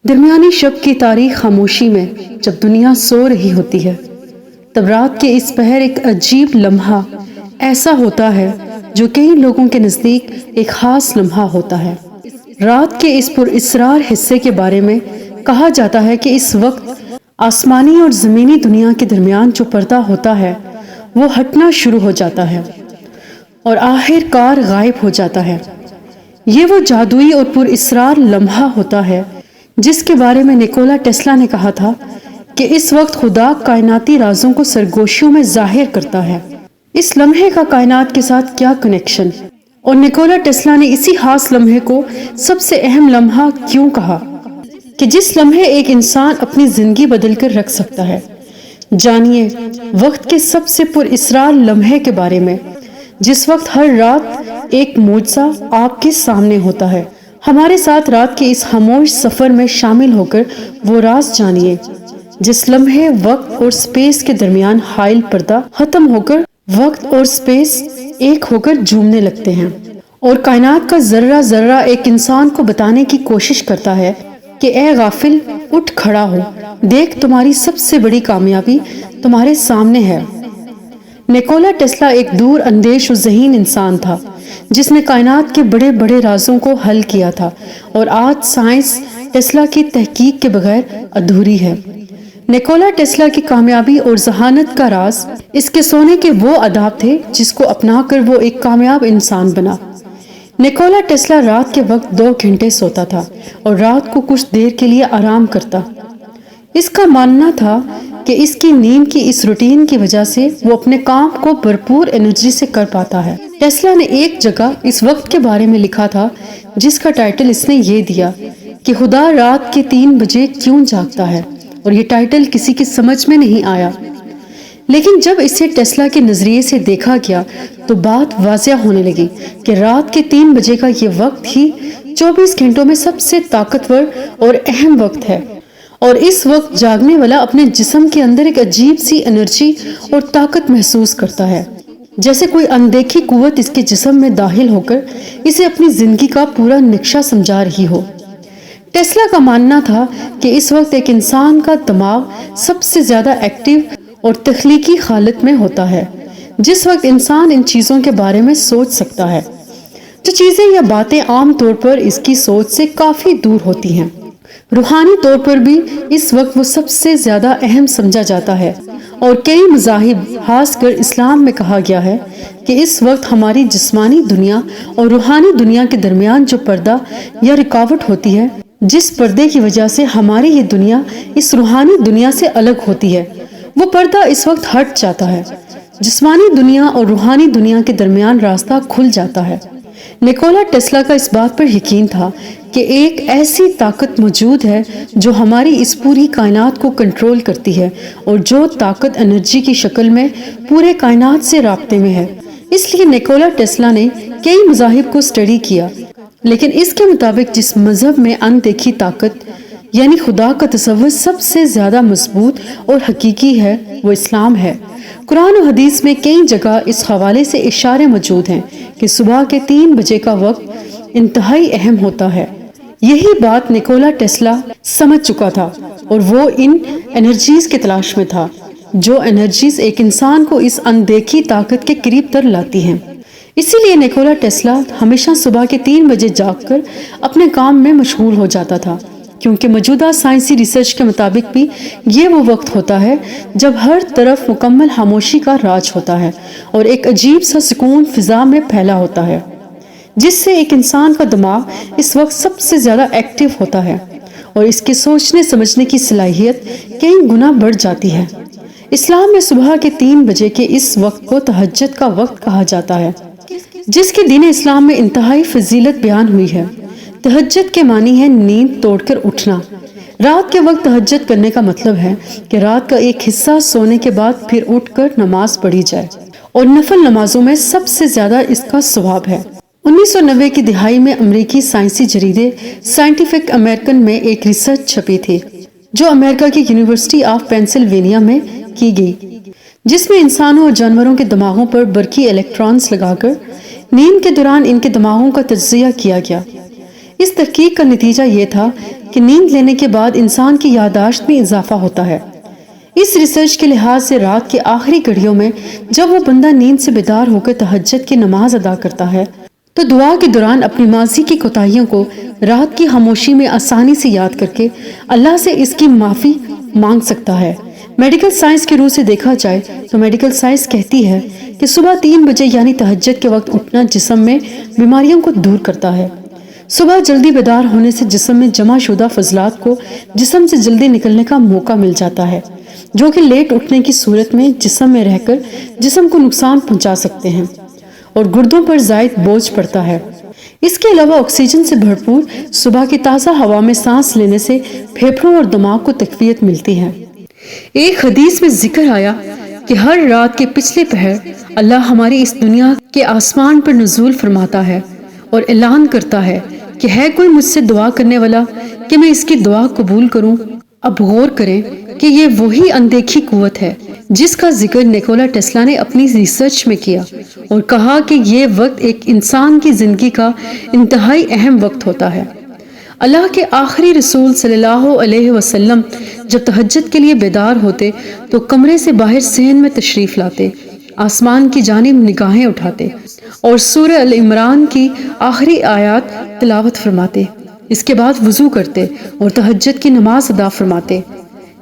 درمیانی شب کی تاریخ خاموشی میں جب دنیا سو رہی ہوتی ہے، تب رات کے اس پہر ایک عجیب لمحہ ایسا ہوتا ہے جو کئی لوگوں کے نزدیک ایک خاص لمحہ ہوتا ہے۔ رات کے اس پر اسرار حصے کے بارے میں کہا جاتا ہے کہ اس وقت آسمانی اور زمینی دنیا کے درمیان جو پردہ ہوتا ہے وہ ہٹنا شروع ہو جاتا ہے اور آخر کار غائب ہو جاتا ہے۔ یہ وہ جادوئی اور پر اسرار لمحہ ہوتا ہے جس کے بارے میں نیکولا ٹیسلا نے کہا تھا کہ اس وقت خدا کائناتی رازوں کو سرگوشیوں میں ظاہر کرتا ہے۔ اس لمحے کا کائنات کے ساتھ کیا کنیکشن، اور نیکولا ٹیسلا نے اسی خاص لمحے کو سب سے اہم لمحہ کیوں کہا کہ جس لمحے ایک انسان اپنی زندگی بدل کر رکھ سکتا ہے۔ جانیے وقت کے سب سے پر اسرار لمحے کے بارے میں، جس وقت ہر رات ایک معجزہ آپ کے سامنے ہوتا ہے۔ ہمارے ساتھ رات کے اس خاموش سفر میں شامل ہو کر وہ راز جانیے جس لمحے وقت اور سپیس کے درمیان حائل پردہ ختم ہو کر وقت اور سپیس ایک ہو کر جھومنے لگتے ہیں، اور کائنات کا ذرہ ذرہ ایک انسان کو بتانے کی کوشش کرتا ہے کہ اے غافل، اٹھ کھڑا ہو، دیکھ تمہاری سب سے بڑی کامیابی تمہارے سامنے ہے۔ نیکولا ٹیسلا ایک دور اندیش و ذہین انسان تھا جس نے کائنات کے بڑے بڑے رازوں کو حل کیا تھا، اور آج سائنس ٹیسلا کی تحقیق کے بغیر ادھوری ہے۔ نیکولا ٹیسلا کی کامیابی اور ذہانت کا راز اس کے سونے کے وہ آداب تھے جس کو اپنا کر وہ ایک کامیاب انسان بنا۔ نیکولا ٹیسلا رات کے وقت 2 گھنٹے سوتا تھا اور رات کو کچھ دیر کے لیے آرام کرتا۔ اس کا ماننا تھا کہ اس کی نیند کی اس روٹین کی وجہ سے وہ اپنے کام کو بھرپور انرجی سے کر پاتا ہے۔ ٹیسلا نے ایک جگہ اس وقت کے بارے میں لکھا تھا جس کا ٹائٹل اس نے یہ دیا کہ خدا رات کے 3 بجے کیوں جاگتا ہے، اور یہ ٹائٹل کسی کی سمجھ میں نہیں آیا، لیکن جب اسے ٹیسلا کے نظریے سے دیکھا گیا تو بات واضح ہونے لگی کہ رات کے 3 بجے کا یہ وقت ہی 24 گھنٹوں میں سب سے طاقتور اور اہم وقت ہے، اور اس وقت جاگنے والا اپنے جسم کے اندر ایک عجیب سی انرجی اور طاقت محسوس کرتا ہے، جیسے کوئی اندیکھی قوت اس کے جسم میں داخل ہو کر اسے اپنی زندگی کا پورا نقشہ سمجھا رہی ہو۔ ٹیسلا کا ماننا تھا کہ اس وقت ایک انسان کا دماغ سب سے زیادہ ایکٹیو اور تخلیقی حالت میں ہوتا ہے، جس وقت انسان ان چیزوں کے بارے میں سوچ سکتا ہے جو چیزیں یا باتیں عام طور پر اس کی سوچ سے کافی دور ہوتی ہیں۔ روحانی طور پر بھی اس وقت وہ سب سے زیادہ اہم سمجھا جاتا ہے، اور کئی مذاہب خاص کر اسلام میں کہا گیا ہے کہ اس وقت ہماری جسمانی دنیا اور روحانی دنیا کے درمیان جو پردہ یا رکاوٹ ہوتی ہے، جس پردے کی وجہ سے ہماری یہ دنیا اس روحانی دنیا سے الگ ہوتی ہے، وہ پردہ اس وقت ہٹ جاتا ہے۔ جسمانی دنیا اور روحانی دنیا کے درمیان راستہ کھل جاتا ہے۔ نیکولا ٹیسلا کا اس بات پر یقین تھا کہ ایک ایسی طاقت موجود ہے جو ہماری اس پوری کائنات کو کنٹرول کرتی ہے، اور جو طاقت انرجی کی شکل میں پورے کائنات سے رابطے میں ہے۔ اس لیے نیکولا ٹیسلا نے کئی مذاہب کو اسٹڈی کیا، لیکن اس کے مطابق جس مذہب میں اندیکھی طاقت یعنی خدا کا تصور سب سے زیادہ مضبوط اور حقیقی ہے، وہ اسلام ہے۔ قرآن و حدیث میں کئی جگہ اس حوالے سے اشارے موجود ہیں کہ صبح کے 3 بجے کا وقت انتہائی اہم ہوتا ہے۔ یہی بات نیکولا ٹیسلا سمجھ چکا تھا، اور وہ ان انرجیز کی تلاش میں تھا، جو انرجیز ایک انسان کو اس اندیکھی طاقت کے قریب تر لاتی ہیں۔ اسی لیے نیکولا ٹیسلا ہمیشہ صبح کے 3 بجے جاگ کر اپنے کام میں مشغول ہو جاتا تھا، کیونکہ موجودہ سائنسی ریسرچ کے مطابق بھی یہ وہ وقت ہوتا ہے جب ہر طرف مکمل خاموشی کا راج ہوتا ہے اور ایک عجیب سا سکون فضا میں پھیلا ہوتا ہے، جس سے ایک انسان کا دماغ اس وقت سب سے زیادہ ایکٹیو ہوتا ہے اور اس کے سوچنے سمجھنے کی صلاحیت کئی گنا بڑھ جاتی ہے۔ اسلام میں صبح کے 3 بجے کے اس وقت کو تہجد کا وقت کہا جاتا ہے، جس کے دین اسلام میں انتہائی فضیلت بیان ہوئی ہے۔ تہجد کے معنی ہے نیند توڑ کر اٹھنا۔ رات کے وقت تہجد کرنے کا مطلب ہے کہ رات کا ایک حصہ سونے کے بعد پھر اٹھ کر نماز پڑھی جائے، اور نفل نمازوں میں سب سے زیادہ اس کا ثواب ہے۔ 1990 کی دہائی میں امریکی سائنسی جریدے سائنٹیفک امریکن میں ایک ریسرچ چھپی تھی جو امریکہ کی یونیورسٹی آف پینسلوینیا میں کی گئی، جس میں انسانوں اور جانوروں کے دماغوں پر برقی الیکٹرانز لگا کر نیند کے دوران ان کے دماغوں کا تجزیہ کیا گیا۔ اس تحقیق کا نتیجہ یہ تھا کہ نیند لینے کے بعد انسان کی یادداشت میں اضافہ ہوتا ہے۔ اس ریسرچ کے لحاظ سے رات کے آخری گھڑیوں میں جب وہ بندہ نیند سے بیدار ہو کر تہجد کی نماز ادا کرتا ہے تو دعا کے دوران اپنی ماضی کی کوتاہیوں کو رات کی خاموشی میں آسانی سے یاد کر کے اللہ سے اس کی معافی مانگ سکتا ہے۔ میڈیکل سائنس کی روح سے دیکھا جائے تو میڈیکل سائنس کہتی ہے کہ صبح 3 بجے یعنی تہجد کے وقت اٹھنا جسم میں بیماریوں کو دور کرتا ہے۔ صبح جلدی بیدار ہونے سے جسم میں جمع شدہ فضلات کو جسم سے جلدی نکلنے کا موقع مل جاتا ہے، جو کہ لیٹ اٹھنے کی صورت میں جسم میں رہ کر جسم کو نقصان پہنچا سکتے ہیں اور گردوں پر زائد بوجھ پڑتا ہے۔ اس کے علاوہ آکسیجن سے بھرپور صبح کی تازہ ہوا میں سانس لینے سے پھیپھڑوں اور دماغ کو تقویت ملتی ہے۔ ایک حدیث میں ذکر آیا کہ ہر رات کے پچھلے پہر اللہ ہماری اس دنیا کے آسمان پر نزول فرماتا ہے اور اعلان کرتا ہے کہ ہے کوئی مجھ سے دعا کرنے والا کہ میں اس کی دعا قبول کروں۔ اب غور کریں کہ یہ وہی اندیکھی قوت ہے جس کا ذکر نیکولا ٹیسلا نے اپنی ریسرچ میں کیا اور کہا کہ یہ وقت ایک انسان کی زندگی کا انتہائی اہم وقت ہوتا ہے۔ اللہ کے آخری رسول صلی اللہ علیہ وسلم جب تہجد کے لیے بیدار ہوتے تو کمرے سے باہر صحن میں تشریف لاتے، آسمان کی جانب نگاہیں اٹھاتے اور سورہ ال عمران کی آخری آیات تلاوت فرماتے۔ اس کے بعد وضو کرتے اور تہجد کی نماز ادا فرماتے۔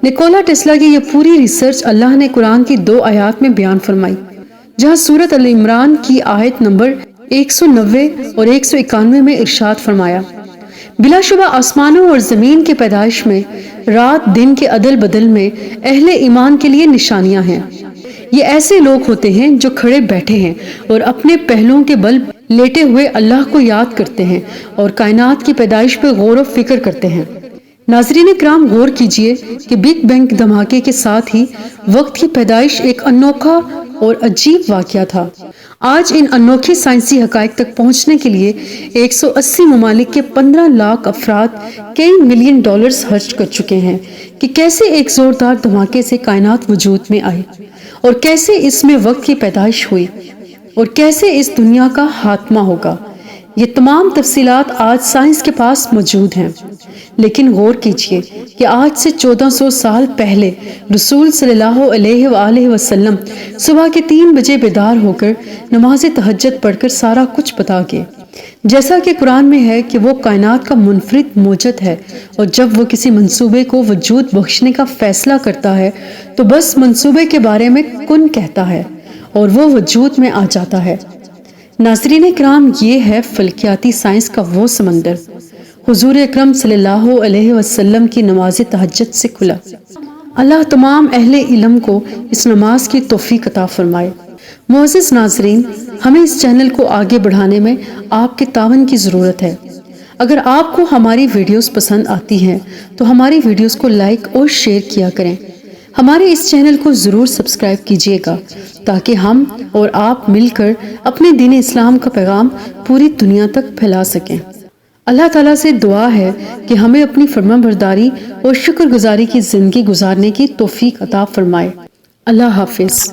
نیکولا ٹیسلا کی یہ پوری ریسرچ اللہ نے قرآن کی 2 آیات میں بیان فرمائی، جہاں سورۃ ال عمران کی آیت نمبر 190 اور 191 میں ارشاد فرمایا، بلا شبہ آسمانوں اور زمین کے پیدائش میں، رات دن کے عدل بدل میں اہل ایمان کے لیے نشانیاں ہیں۔ یہ ایسے لوگ ہوتے ہیں جو کھڑے بیٹھے ہیں اور اپنے پہلوؤں کے بل لیٹے ہوئے اللہ کو یاد کرتے ہیں اور کائنات کی پیدائش پہ غور و فکر کرتے ہیں۔ ناظرین کرام، غور کیجئے کہ بگ بینگ دھماکے کے ساتھ ہی وقت کی پیدائش ایک انوکھا اور عجیب واقعہ تھا۔ آج ان انوکھی سائنسی حقائق تک پہنچنے کے لیے 180 ممالک کے 15 لاکھ افراد کئی ملین ڈالرز خرچ کر چکے ہیں کہ کیسے ایک زوردار دھماکے سے کائنات وجود میں آئی اور کیسے اس میں وقت کی پیدائش ہوئی اور کیسے اس دنیا کا خاتمہ ہوگا۔ یہ تمام تفصیلات آج سائنس کے پاس موجود ہیں، لیکن غور کیجئے کہ آج سے 1400 سال پہلے رسول صلی اللہ علیہ وآلہ وسلم صبح کے 3 بجے بیدار ہو کر نماز تہجد پڑھ کر سارا کچھ بتا گئے۔ جیسا کہ قرآن میں ہے کہ وہ کائنات کا منفرد موجد ہے اور جب وہ کسی منصوبے کو وجود بخشنے کا فیصلہ کرتا ہے تو بس منصوبے کے بارے میں کن کہتا ہے اور وہ وجود میں آ جاتا ہے۔ ناظرین کرام، یہ ہے فلکیاتی سائنس کا وہ سمندر حضور اکرم صلی اللہ علیہ وسلم کی نماز تہجد سے کھلا۔ اللہ تمام اہل علم کو اس نماز کی توفیق عطا فرمائے۔ معزز ناظرین، ہمیں اس چینل کو آگے بڑھانے میں آپ کے تعاون کی ضرورت ہے۔ اگر آپ کو ہماری ویڈیوز پسند آتی ہیں تو ہماری ویڈیوز کو لائک اور شیئر کیا کریں۔ ہمارے اس چینل کو ضرور سبسکرائب کیجیے گا تاکہ ہم اور آپ مل کر اپنے دین اسلام کا پیغام پوری دنیا تک پھیلا سکیں۔ اللہ تعالیٰ سے دعا ہے کہ ہمیں اپنی فرما برداری اور شکر گزاری کی زندگی گزارنے کی توفیق عطا فرمائے۔ اللہ حافظ۔